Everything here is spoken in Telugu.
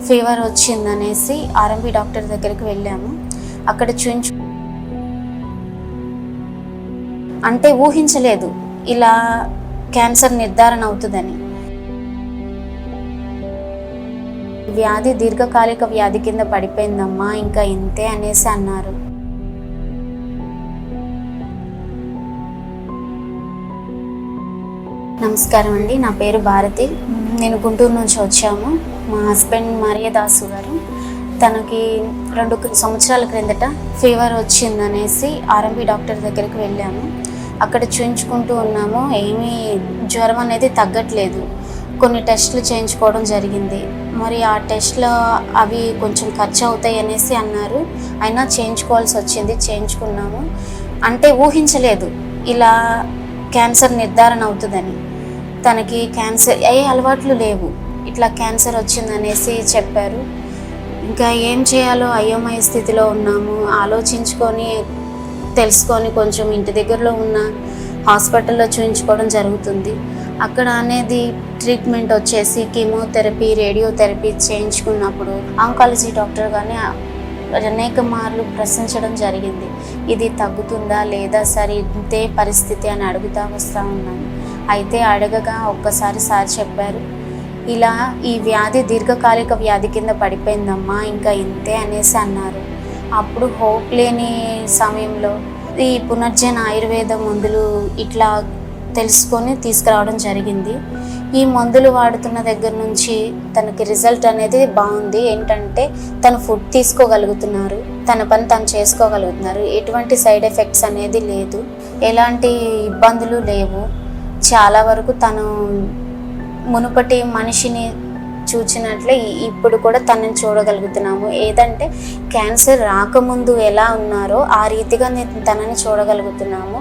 ఫీవర్ వచ్చిందనేసి ఆర్ఎంపీ డాక్టర్ దగ్గరికి వెళ్ళాము. అక్కడ అంటే ఊహించలేదు ఇలా క్యాన్సర్ నిర్ధారణ అవుతుందని. వ్యాధి దీర్ఘకాలిక వ్యాధి కింద పడిపోయిందమ్మా, ఇంకా ఇంతే అనేసి అన్నారు. నమస్కారం అండి, నా పేరు భారతి. నేను గుంటూరు నుంచి వచ్చాము. మా హస్బెండ్ మరియదాసు గారు, తనకి 2 సంవత్సరాల క్రిందట ఫీవర్ వచ్చిందనేసి ఆర్ఎంపీ డాక్టర్ దగ్గరికి వెళ్ళాము. అక్కడ చూయించుకుంటూ ఉన్నాము. ఏమీ జ్వరం అనేది తగ్గట్లేదు. కొన్ని టెస్టులు చేయించుకోవడం జరిగింది. మరి ఆ టెస్ట్లో అవి కొంచెం ఖర్చు అవుతాయి అనేసి అన్నారు. అయినా చేయించుకోవాల్సి వచ్చింది, చేయించుకున్నాము. అంటే ఊహించలేదు ఇలా క్యాన్సర్ నిర్ధారణ అవుతుందని. తనకి క్యాన్సర్ ఏ అలవాట్లు లేవు, ఇట్లా క్యాన్సర్ వచ్చిందనేసి చెప్పారు. ఇంకా ఏం చేయాలో అయోమయ స్థితిలో ఉన్నాము. ఆలోచించుకొని తెలుసుకొని కొంచెం ఇంటి దగ్గరలో ఉన్న హాస్పిటల్లో చూయించుకోవడం జరుగుతుంది. అక్కడ అనేది ట్రీట్మెంట్ వచ్చేసి కీమోథెరపీ, రేడియోథెరపీ చేయించుకున్నప్పుడు ఆంకాలజీ డాక్టర్ కానీ అనేక మార్లు ప్రశ్నించడం జరిగింది. ఇది తగ్గుతుందా లేదా సార్, ఇంతే పరిస్థితి అని అడుగుతూ వస్తూ ఉన్నాను. అయితే అడగగా ఒక్కసారి సార్ చెప్పారు, ఇలా ఈ వ్యాధి దీర్ఘకాలిక వ్యాధి కింద పడిపోయిందమ్మా, ఇంకా ఇంతే అనేసి అన్నారు. అప్పుడు హోప్ లేని సమయంలో ఈ పునర్జన ఆయుర్వేద మందులు ఇట్లా తెలుసుకొని తీసుకురావడం జరిగింది. ఈ మందులు వాడుతున్న దగ్గర నుంచి తనకి రిజల్ట్ అనేది బాగుంది. ఏంటంటే తను ఫుడ్ తీసుకోగలుగుతున్నారు, తన పని తను చేసుకోగలుగుతున్నారు. ఎటువంటి సైడ్ ఎఫెక్ట్స్ అనేది లేదు, ఎలాంటి ఇబ్బందులు లేవు. చాలా వరకు తను మునుపటి మనిషిని చూచినట్లే ఇప్పుడు కూడా తనని చూడగలుగుతున్నాము. ఏదంటే క్యాన్సర్ రాకముందు ఎలా ఉన్నారో ఆ రీతిగా తనని చూడగలుగుతున్నాము.